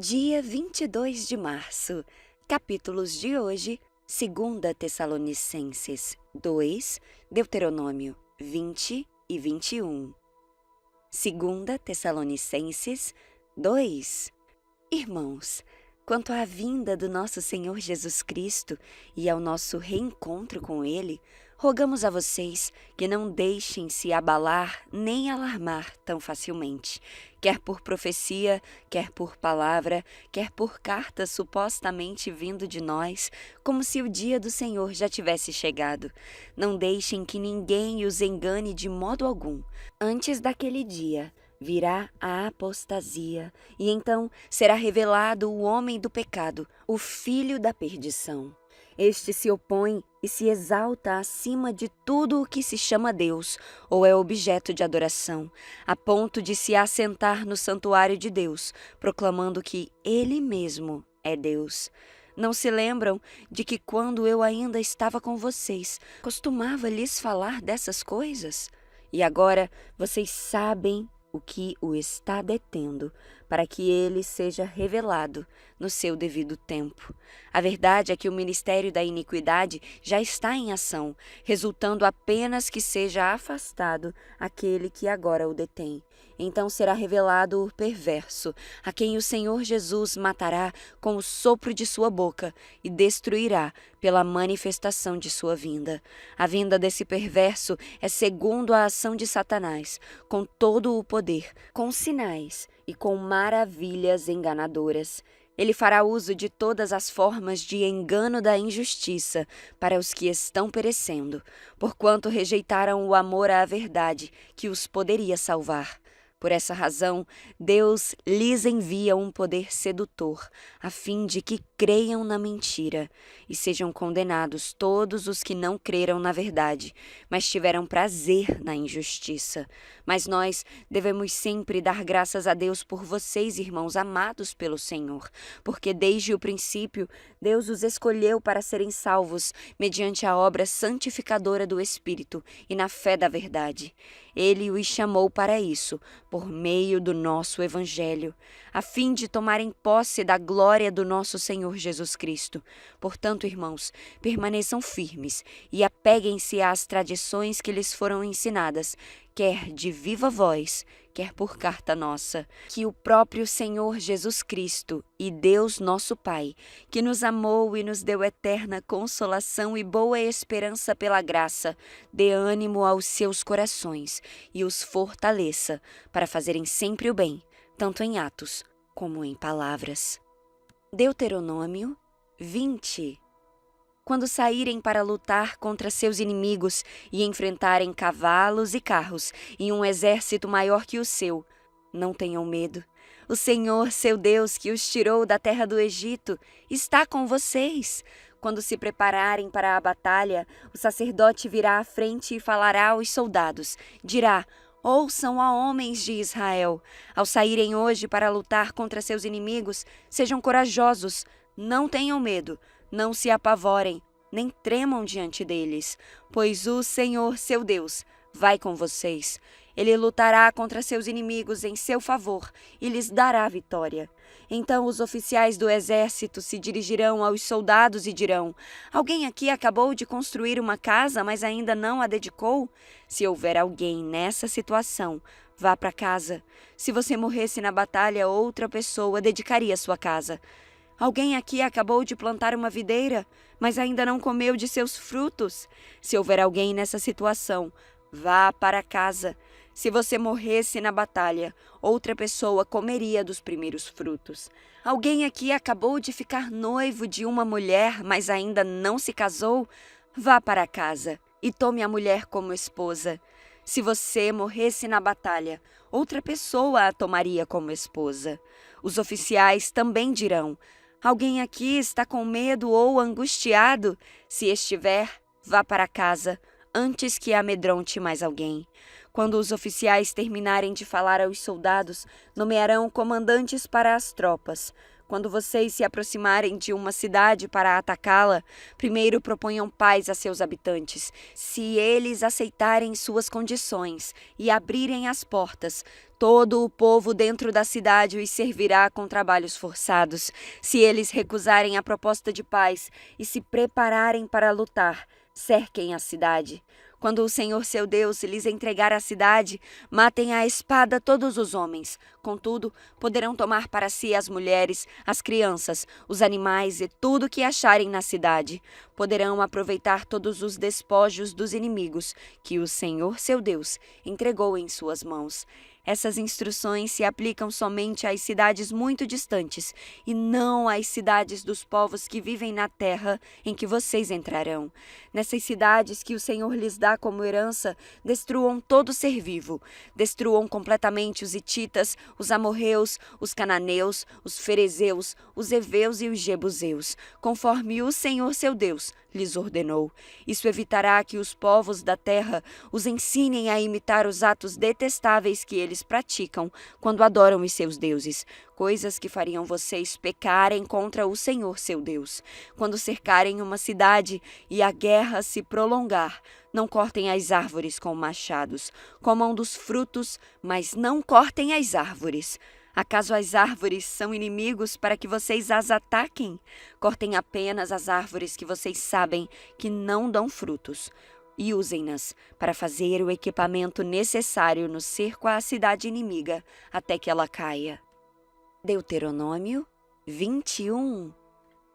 Dia 22 de março. Capítulos de hoje: 2 Tessalonicenses 2, Deuteronômio 20 e 21. 2 Tessalonicenses 2. Irmãos, quanto à vinda do nosso Senhor Jesus Cristo e ao nosso reencontro com Ele, rogamos a vocês que não deixem se abalar nem alarmar tão facilmente, quer por profecia, quer por palavra, quer por carta supostamente vindo de nós, como se o dia do Senhor já tivesse chegado. Não deixem que ninguém os engane de modo algum. Antes daquele dia, virá a apostasia, e então será revelado o homem do pecado, o filho da perdição. Este se opõe e se exalta acima de tudo o que se chama Deus ou é objeto de adoração, a ponto de se assentar no santuário de Deus, proclamando que Ele mesmo é Deus. Não se lembram de que quando eu ainda estava com vocês, costumava lhes falar dessas coisas? E agora vocês sabem o que o está detendo, para que ele seja revelado no seu devido tempo. A verdade é que o ministério da iniquidade já está em ação, resultando apenas que seja afastado aquele que agora o detém. Então será revelado o perverso, a quem o Senhor Jesus matará com o sopro de sua boca e destruirá pela manifestação de sua vinda. A vinda desse perverso é segundo a ação de Satanás, com todo o poder, com sinais e com maravilhas enganadoras. Ele fará uso de todas as formas de engano da injustiça para os que estão perecendo, porquanto rejeitaram o amor à verdade que os poderia salvar. Por essa razão, Deus lhes envia um poder sedutor, a fim de que creiam na mentira, e sejam condenados todos os que não creram na verdade, mas tiveram prazer na injustiça. Mas nós devemos sempre dar graças a Deus por vocês, irmãos amados pelo Senhor, porque desde o princípio Deus os escolheu para serem salvos mediante a obra santificadora do Espírito e na fé da verdade. Ele os chamou para isso, por meio do nosso Evangelho, a fim de tomarem posse da glória do nosso Senhor Jesus Cristo. Portanto, irmãos, permaneçam firmes e apeguem-se às tradições que lhes foram ensinadas, quer de viva voz, quer por carta nossa. Que o próprio Senhor Jesus Cristo e Deus nosso Pai, que nos amou e nos deu eterna consolação e boa esperança pela graça, dê ânimo aos seus corações e os fortaleça para fazerem sempre o bem, tanto em atos como em palavras. Deuteronômio 20. Quando saírem para lutar contra seus inimigos e enfrentarem cavalos e carros e um exército maior que o seu, não tenham medo. O Senhor, seu Deus, que os tirou da terra do Egito, está com vocês. Quando se prepararem para a batalha, o sacerdote virá à frente e falará aos soldados. Dirá: ouçam a homens de Israel. Ao saírem hoje para lutar contra seus inimigos, sejam corajosos, não tenham medo. Não se apavorem, nem tremam diante deles, pois o Senhor, seu Deus, vai com vocês. Ele lutará contra seus inimigos em seu favor e lhes dará vitória. Então os oficiais do exército se dirigirão aos soldados e dirão: alguém aqui acabou de construir uma casa, mas ainda não a dedicou? Se houver alguém nessa situação, vá para casa. Se você morresse na batalha, outra pessoa dedicaria sua casa. Alguém aqui acabou de plantar uma videira, mas ainda não comeu de seus frutos? Se houver alguém nessa situação, vá para casa. Se você morresse na batalha, outra pessoa comeria dos primeiros frutos. Alguém aqui acabou de ficar noivo de uma mulher, mas ainda não se casou? Vá para casa e tome a mulher como esposa. Se você morresse na batalha, outra pessoa a tomaria como esposa. Os oficiais também dirão: alguém aqui está com medo ou angustiado? Se estiver, vá para casa, antes que amedronte mais alguém. Quando os oficiais terminarem de falar aos soldados, nomearão comandantes para as tropas. Quando vocês se aproximarem de uma cidade para atacá-la, primeiro proponham paz a seus habitantes. Se eles aceitarem suas condições e abrirem as portas, todo o povo dentro da cidade os servirá com trabalhos forçados. Se eles recusarem a proposta de paz e se prepararem para lutar, cerquem a cidade. Quando o Senhor seu Deus lhes entregar a cidade, matem à espada todos os homens. Contudo, poderão tomar para si as mulheres, as crianças, os animais e tudo que acharem na cidade. Poderão aproveitar todos os despojos dos inimigos que o Senhor seu Deus entregou em suas mãos. Essas instruções se aplicam somente às cidades muito distantes e não às cidades dos povos que vivem na terra em que vocês entrarão. Nessas cidades que o Senhor lhes dá como herança, destruam todo ser vivo. Destruam completamente os hititas, os amorreus, os cananeus, os ferezeus, os heveus e os jebuseus, conforme o Senhor seu Deus lhes ordenou. Isso evitará que os povos da terra os ensinem a imitar os atos detestáveis que eles praticam quando adoram os seus deuses, coisas que fariam vocês pecarem contra o Senhor seu Deus. Quando cercarem uma cidade e a guerra se prolongar, não cortem as árvores com machados. Comam dos frutos, mas não cortem as árvores. Acaso as árvores são inimigos para que vocês as ataquem? Cortem apenas as árvores que vocês sabem que não dão frutos e usem-nas para fazer o equipamento necessário no cerco à cidade inimiga até que ela caia. Deuteronômio 21.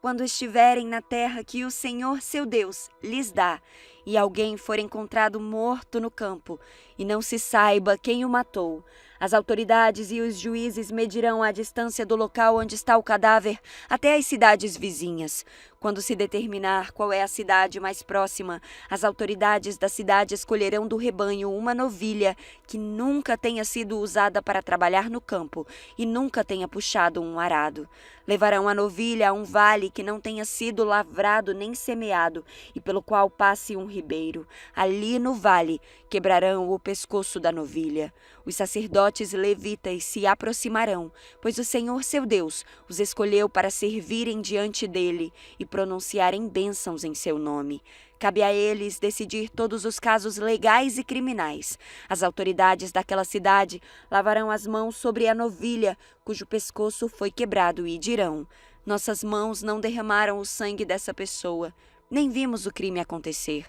Quando estiverem na terra que o Senhor seu Deus lhes dá, e alguém for encontrado morto no campo, e não se saiba quem o matou, as autoridades e os juízes medirão a distância do local onde está o cadáver até as cidades vizinhas. Quando se determinar qual é a cidade mais próxima, as autoridades da cidade escolherão do rebanho uma novilha que nunca tenha sido usada para trabalhar no campo e nunca tenha puxado um arado. Levarão a novilha a um vale que não tenha sido lavrado nem semeado e pelo qual passe um ribeiro. Ali no vale quebrarão o pescoço da novilha. Os sacerdotes levitas se aproximarão, pois o Senhor seu Deus os escolheu para servirem diante dele e pronunciarem bênçãos em seu nome. Cabe a eles decidir todos os casos legais e criminais. As autoridades daquela cidade lavarão as mãos sobre a novilha, cujo pescoço foi quebrado, e dirão: nossas mãos não derramaram o sangue dessa pessoa, nem vimos o crime acontecer.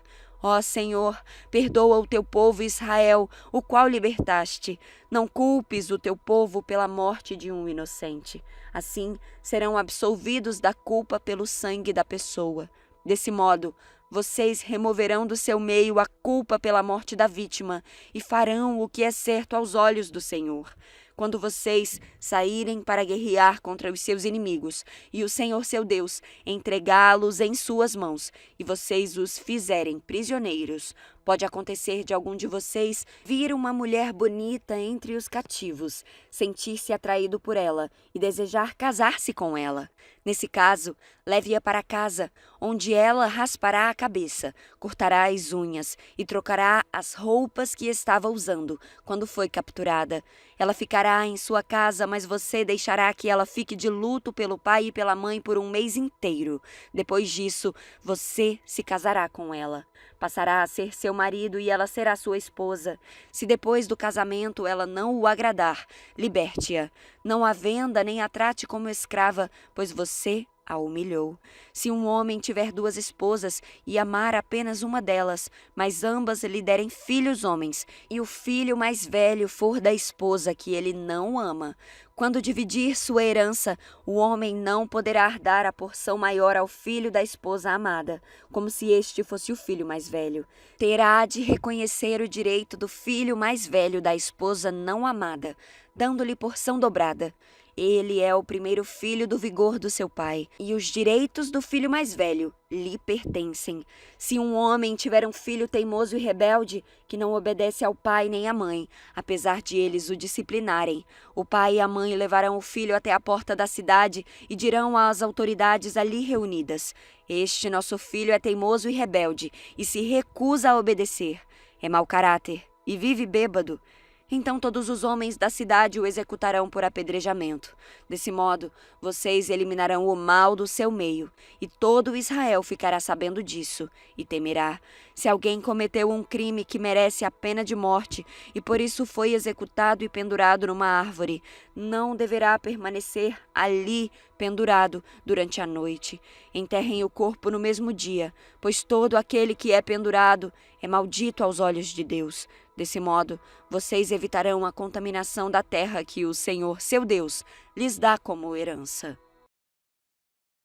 Ó Senhor, perdoa o teu povo Israel, o qual libertaste. Não culpes o teu povo pela morte de um inocente. Assim, serão absolvidos da culpa pelo sangue da pessoa. Desse modo, vocês removerão do seu meio a culpa pela morte da vítima e farão o que é certo aos olhos do Senhor. Quando vocês saírem para guerrear contra os seus inimigos e o Senhor seu Deus entregá-los em suas mãos e vocês os fizerem prisioneiros, pode acontecer de algum de vocês vir uma mulher bonita entre os cativos, sentir-se atraído por ela e desejar casar-se com ela. Nesse caso, leve-a para casa, onde ela raspará a cabeça, cortará as unhas e trocará as roupas que estava usando quando foi capturada. Ela ficará em sua casa, mas você deixará que ela fique de luto pelo pai e pela mãe por um mês inteiro. Depois disso, você se casará com ela. Passará a ser seu marido e ela será sua esposa. Se depois do casamento ela não o agradar, liberte-a. Não a venda nem a trate como escrava, pois você a humilhou. Se um homem tiver duas esposas e amar apenas uma delas, mas ambas lhe derem filhos homens, e o filho mais velho for da esposa que ele não ama, quando dividir sua herança, o homem não poderá dar a porção maior ao filho da esposa amada, como se este fosse o filho mais velho. Terá de reconhecer o direito do filho mais velho da esposa não amada, dando-lhe porção dobrada. Ele é o primeiro filho do vigor do seu pai, e os direitos do filho mais velho lhe pertencem. Se um homem tiver um filho teimoso e rebelde, que não obedece ao pai nem à mãe, apesar de eles o disciplinarem, o pai e a mãe levarão o filho até a porta da cidade e dirão às autoridades ali reunidas: este nosso filho é teimoso e rebelde, e se recusa a obedecer. É mau caráter e vive bêbado. Então todos os homens da cidade o executarão por apedrejamento. Desse modo, vocês eliminarão o mal do seu meio, e todo Israel ficará sabendo disso, e temerá. Se alguém cometeu um crime que merece a pena de morte, e por isso foi executado e pendurado numa árvore, não deverá permanecer ali pendurado durante a noite. Enterrem o corpo no mesmo dia, pois todo aquele que é pendurado é maldito aos olhos de Deus. Desse modo, vocês evitarão a contaminação da terra que o Senhor, seu Deus, lhes dá como herança.